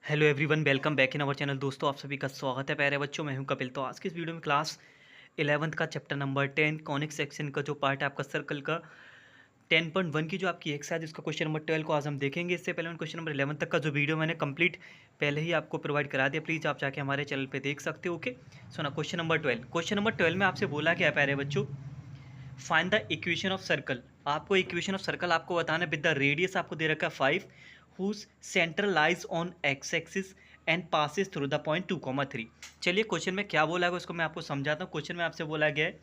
Hello everyone, welcome back in our channel. दोस्तों, आप सभी का स्वागत है प्यारे बच्चों। मैं हूं कपिल। तो आज की इस वीडियो में क्लास 11th का चैप्टर नंबर 10 कॉनिक सेक्शन का जो पार्ट है आपका सर्कल का 10.1 की जो आपकी एक्सरसाइज उसका क्वेश्चन नंबर 12 को आज हम देखेंगे। इससे पहले क्वेश्चन नंबर 11 तक का जो वीडियो मैंने कंप्लीट पहले ही आपको प्रोवाइड करा दिया, प्लीज़ आप जाके हमारे चैनल पर देख सकते हो। ओके, सुना क्वेश्चन नंबर 12। क्वेश्चन नंबर 12 में आपसे बोला क्या है प्यारे बच्चों, find the equation of circle. आपको इक्वेशन ऑफ सर्कल आपको बताना है विद द रेडियस आपको दे रखा है 5 whose centre lies on x axis and passes through the point 2,3। चलिए क्वेश्चन में क्या बोला है उसको मैं आपको समझाता हूँ। क्वेश्चन में आपसे बोला गया है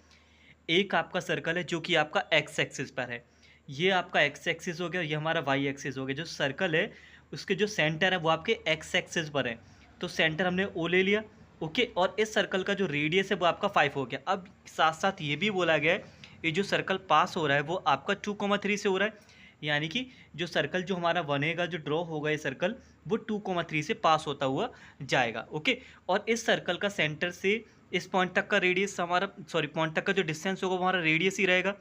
एक आपका सर्कल है जो कि आपका एक्स एक्सिस पर है। ये आपका एक्स एक्सिस हो गया, ये हमारा वाई एक्सिस हो गया। जो सर्कल है उसके जो सेंटर है वो आपके एक्स एक्सिस पर है, तो सेंटर हमने ओ ले लिया। ओके, और इस सर्कल का जो रेडियस है वो आपका 5 हो गया। अब साथ साथ ये भी बोला गया है ये जो सर्कल पास हो रहा है वो आपका 2,3 से हो रहा है, यानी कि जो सर्कल जो हमारा बनेगा, जो ड्रॉ होगा ये सर्कल, वो 2,3 से पास होता हुआ जाएगा। ओके, और इस सर्कल का सेंटर से इस पॉइंट तक का रेडियस हमारा, सॉरी पॉइंट तक का जो डिस्टेंस होगा वो हमारा रेडियस ही रहेगा।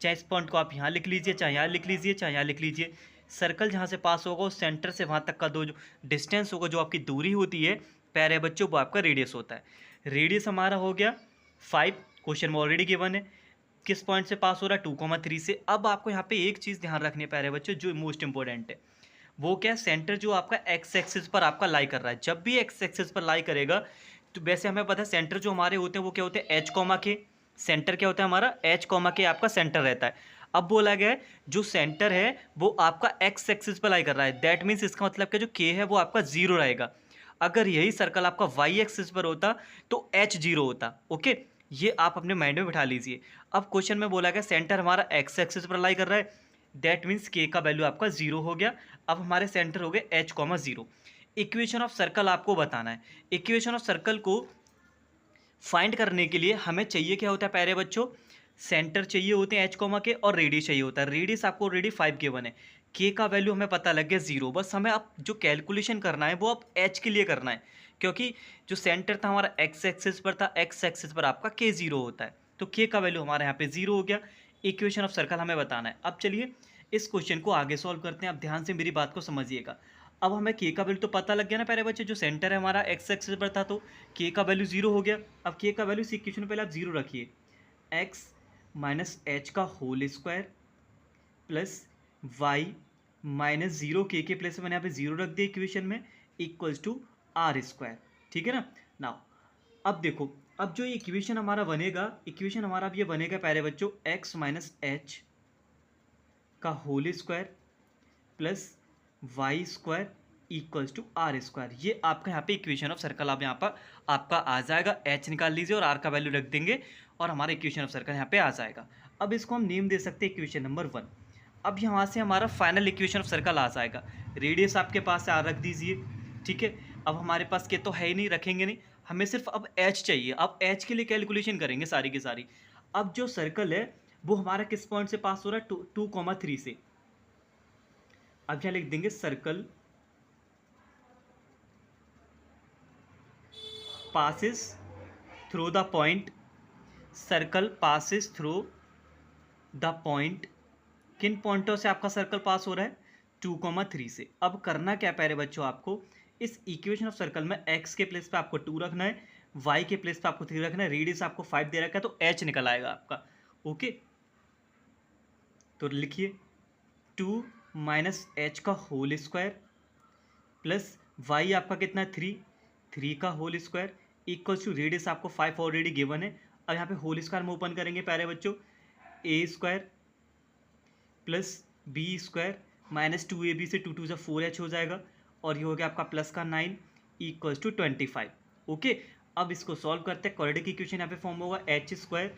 चाहे इस पॉइंट को आप यहाँ लिख लीजिए, चाहे यहाँ लिख लीजिए, चाहे यहाँ लिख लीजिए। सर्कल जहाँ से पास होगा उस सेंटर से वहाँ तक का जो डिस्टेंस होगा, जो आपकी दूरी होती है प्यारे बच्चों, वो आपका रेडियस होता है। रेडियस हमारा हो गया 5, क्वेश्चन में ऑलरेडी गिवन है। किस पॉइंट से पास हो रहा है? 2,3 से। अब आपको यहाँ पे एक चीज़ ध्यान रखनी है प्यारे बच्चों, जो मोस्ट इंपॉर्टेंट है, वो क्या है, सेंटर जो आपका एक्स एक्सिस पर आपका लाई कर रहा है। जब भी एक्स एक्सिस पर लाई करेगा तो वैसे हमें पता है सेंटर जो हमारे होते हैं वो क्या होते हैं, एच कॉमा के। सेंटर क्या होता है हमारा, एच कॉमा के आपका सेंटर रहता है। अब बोला गया है जो सेंटर है वो आपका एक्स एक्सिस पर लाई कर रहा है, दैट मीन्स इसका मतलब क्या, जो के है वो आपका जीरो रहेगा। अगर यही सर्कल आपका वाई एक्सिस पर होता तो एच जीरो होता। ओके, ये आप अपने माइंड में बिठा लीजिए। अब क्वेश्चन में बोला गया सेंटर हमारा एक्स एक्सिस पर लाई कर रहा है, दैट मीन्स के का वैल्यू आपका जीरो हो गया। अब हमारे सेंटर हो गए H comma zero. Equation of circle आपको बताना है। इक्वेशन ऑफ सर्कल को फाइंड करने के लिए हमें चाहिए क्या होता है प्यारे बच्चों, सेंटर चाहिए होते हैं एच कॉमा के, और रेडियस चाहिए होता है। रेडियस आपको ऑलरेडी 5 गिवन है, के का वैल्यू हमें पता लग गया जीरो। बस हमें अब जो कैलकुलेशन करना है वो अब एच के लिए करना है, क्योंकि जो सेंटर था हमारा एक्स एक्सिस पर था, एक्स एक्सिस पर आपका के जीरो होता है, तो के का वैल्यू हमारे यहाँ पे जीरो हो गया। इक्वेशन ऑफ सर्कल हमें बताना है। अब चलिए इस क्वेश्चन को आगे सॉल्व करते हैं। आप ध्यान से मेरी बात को समझिएगा। अब हमें के का वैल्यू तो पता लग गया ना प्यारे बच्चे, जो सेंटर है हमारा एक्स एक्सिस पर था, तो के का वैल्यू जीरो हो गया। अब के का वैल्यू इस इक्वेशन में पहले आप जीरो रखिए, एक्स माइनस एच का whole square plus y minus zero, के प्लेस में मैंने यहाँ पे जीरो रख दिया इक्वेशन में, इक्वल्स टू आर स्क्वायर। ठीक है ना। नाउ अब देखो, अब जो इक्वेशन हमारा बनेगा, इक्वेशन हमारा अब ये बनेगा प्यारे बच्चों, एक्स माइनस एच का whole square plus y square equals to r square. ये आपका यहाँ पे इक्वेशन ऑफ सर्कल आप यहाँ पर आपका आ जाएगा। एच निकाल लीजिए और आर का वैल्यू रख देंगे और हमारा इक्वेशन ऑफ सर्कल यहाँ पे आ जाएगा। अब इसको हम नेम दे सकते हैं इक्वेशन नंबर 1। अब यहाँ से हमारा फाइनल इक्वेशन ऑफ सर्कल आ जाएगा। रेडियस आपके पास है, आर रख दीजिए। ठीक है, अब हमारे पास के तो है ही नहीं, रखेंगे नहीं, हमें सिर्फ अब एच चाहिए। अब एच के लिए कैलकुलेशन करेंगे सारी की सारी। अब जो सर्कल है वो हमारा किस पॉइंट से पास हो रहा है, 2,3 से। अब यहाँ लिख देंगे circle passes through the point, circle passes through the point। किन पॉइंटों से आपका सर्कल पास हो रहा है, 2,3 से। अब करना क्या प्यारे बच्चों, आपको इस इक्वेशन ऑफ सर्कल में x के प्लेस पे आपको 2 रखना है, y के प्लेस पे आपको 3 रखना है, रेडियस आपको 5 दे रखा है, तो h निकल आएगा आपका। ओके, तो लिखिए 2 माइनस एच का होल स्क्वायर प्लस वाई आपका कितना है 3 का whole square equals to radius आपको 5 ऑलरेडी गिवन है। अब यहाँ पे होल स्क्वायर में ओपन करेंगे प्यारे बच्चों, A square plus B square minus 2ab से 2 से 4h हो जाएगा, और ये हो गया आपका प्लस का 9 इक्वल्स टू 25। ओके, अब इसको सॉल्व करते हैं। क्वाड्रेटिक इक्वेशन यहाँ पे फॉर्म होगा एच स्क्वायर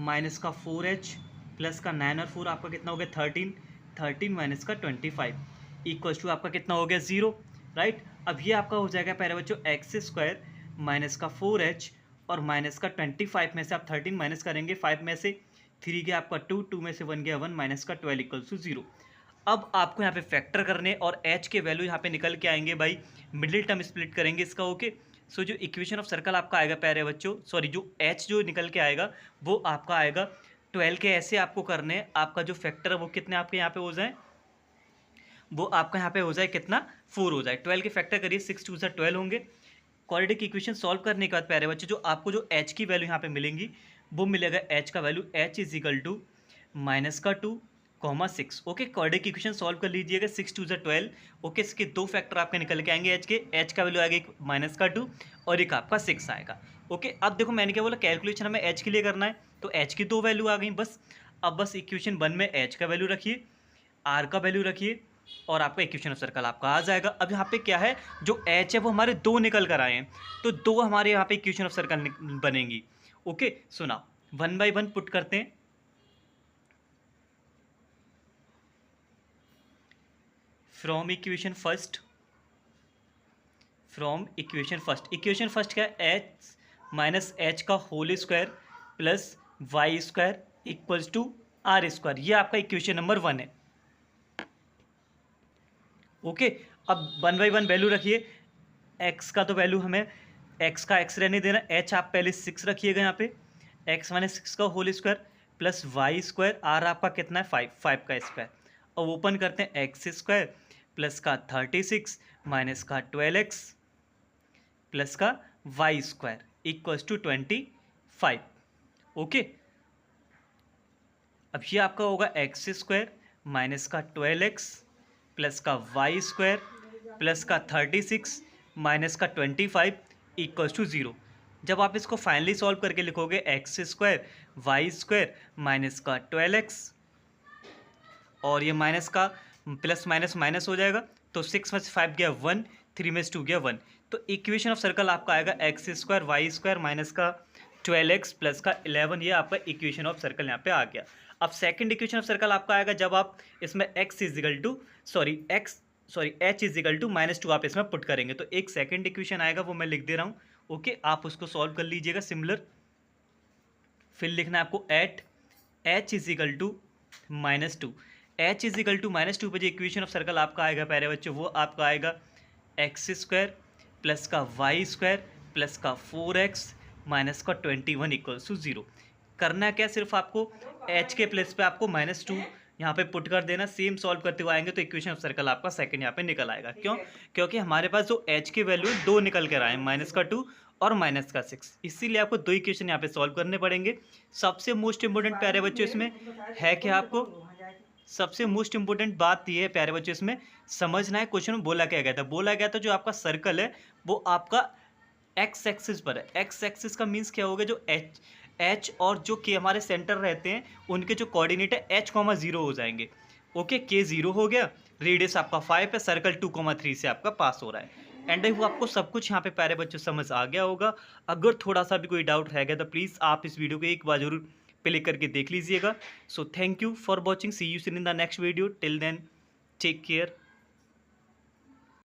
माइनस का 4h प्लस का 9 और 4 आपका कितना हो गया 13 माइनस का 25 इक्वल्स टू आपका कितना हो गया 0। राइट, अब ये आपका हो जाएगा प्यारे बच्चों एक्स स्क्वायर माइनस का 4h और माइनस का 25 में से आप 13 माइनस करेंगे, 5 में से 3 गया आपका 2 में से 1 गया 1 माइनस का 12 इक्वल्स टू 0। अब आपको यहाँ पे फैक्टर करने और h के वैल्यू यहाँ पे निकल के आएंगे भाई, मिडिल टर्म स्प्लिट करेंगे इसका। ओके, सो जो इक्वेशन ऑफ सर्कल आपका आएगा प्यारे बच्चों, सॉरी जो h जो निकल के आएगा वो आपका आएगा 12 के। ऐसे आपको करने आपका जो फैक्टर है वो कितने आपके यहाँ पे हो जाए, वो आपका यहाँ पे हो जाए कितना, 4 हो जाए। 12 के फैक्टर करिए, 6 2 12 होंगे। क्वाड्रेटिक इक्वेशन सॉल्व करने के बाद प्यारे बच्चे जो आपको जो h की वैल्यू यहाँ पे मिलेंगी वो मिलेगा h का value h is equal to -2, 6। Okay, quadratic equation solve कर लीजिएगा, 6 2 12। ओके, इसके दो फैक्टर आपके निकल के आएंगे h के। h का वैल्यू आएगा एक -2 और एक आपका 6 आएगा। ओके, अब देखो मैंने क्या बोला, कैलकुलेशन हमें h के लिए करना है, तो h की दो वैल्यू आ गई बस। अब बस इक्वेशन 1 में h का वैल्यू रखिए, r का वैल्यू रखिए और आपका इक्वेशन ऑफ सर्कल आपका आ जाएगा। अब यहाँ पे क्या है, जो h है वो हमारे दो निकल कर आए हैं, तो दो हमारे यहाँ पे इक्वेशन ऑफ सर्कल बनेंगी। ओके, सुना 1 बाई 1 पुट करते हैं। From equation first equation first क्या है, h माइनस एच का whole square plus y square equals to r square, ये आपका इक्वेशन नंबर 1 है। ओके, अब 1 बाई 1 वैल्यू रखिए। x का तो वैल्यू हमें x का x रहने देना, h आप पहले 6 रखिएगा यहाँ पे, x माइनस 6 का whole square plus y square, r आपका कितना है 5 का स्क्वायर। अब ओपन करते हैं, एक्स स्क्वायर प्लस का 36 माइनस का 12x प्लस का y square equals to 25। Okay, अब ये आपका होगा एक्स स्क्वायर माइनस का 12x प्लस का वाई स्क्वायर प्लस का 36 माइनस का 25 इक्वल्स टू 0। जब आप इसको फाइनली सॉल्व करके लिखोगे, x square y square minus का 12x और ये माइनस का प्लस माइनस माइनस हो जाएगा, तो 6 में से 5 गया 1, 3 में से 2 गया 1, तो इक्वेशन ऑफ सर्कल आपका आएगा x square y square minus का 12x प्लस का 11। ये आपका इक्वेशन ऑफ सर्कल यहाँ पे आ गया। अब सेकंड इक्वेशन ऑफ सर्कल आपका आएगा जब आप इसमें x is equal to h is equal to -2 आप इसमें पुट करेंगे, तो एक सेकंड इक्वेशन आएगा, वो मैं लिख दे रहा हूँ। ओके, आप उसको सॉल्व कर लीजिएगा सिमिलर। फिर लिखना है आपको at h is equal to -2, h is equal to -2 पे जो इक्वेशन ऑफ सर्कल आपका आएगा प्यारे बच्चों, वो आपका आएगा एक्स स्क्वायर प्लस का वाई स्क्वायर प्लस का 4x माइनस का 21 इक्वल्स टू 0। करना क्या, सिर्फ आपको h के प्लेस पे आपको -2 यहाँ पे पुट कर देना। सेम सॉल्व करते हुए आएंगे तो इक्वेशन ऑफ सर्कल आपका सेकंड यहाँ पे निकल आएगा। क्यों? क्योंकि हमारे पास जो h के वैल्यू दो निकल कर आए, -2 और -6, इसीलिए आपको दो इक्वेशन यहाँ पे सॉल्व करने पड़ेंगे। सबसे मोस्ट इंपोर्टेंट प्यारे बच्चों इसमें है कि आपको सबसे मोस्ट इंपोर्टेंट बात यह है प्यारे बच्चों, इसमें समझना है क्वेश्चन में बोला क्या गया था। बोला गया था जो आपका सर्कल है वो आपका एक्स एक्सिस पर है। एक्स एक्सिस का मीन्स क्या होगा, जो एच और जो के हमारे सेंटर रहते हैं उनके जो कोऑर्डिनेट है h,0 हो जाएंगे। ओके, के 0 हो गया, रेडियस आपका 5 है, सर्कल 2,3 से आपका पास हो रहा है। एंड वो आपको सब कुछ यहाँ पे प्यारे बच्चों समझ आ गया होगा। अगर थोड़ा सा भी कोई डाउट रह गया तो प्लीज़ आप इस वीडियो को एक बार जरूर प्ले करके देख लीजिएगा। So thank you for watching, see you in the next video, till then take care.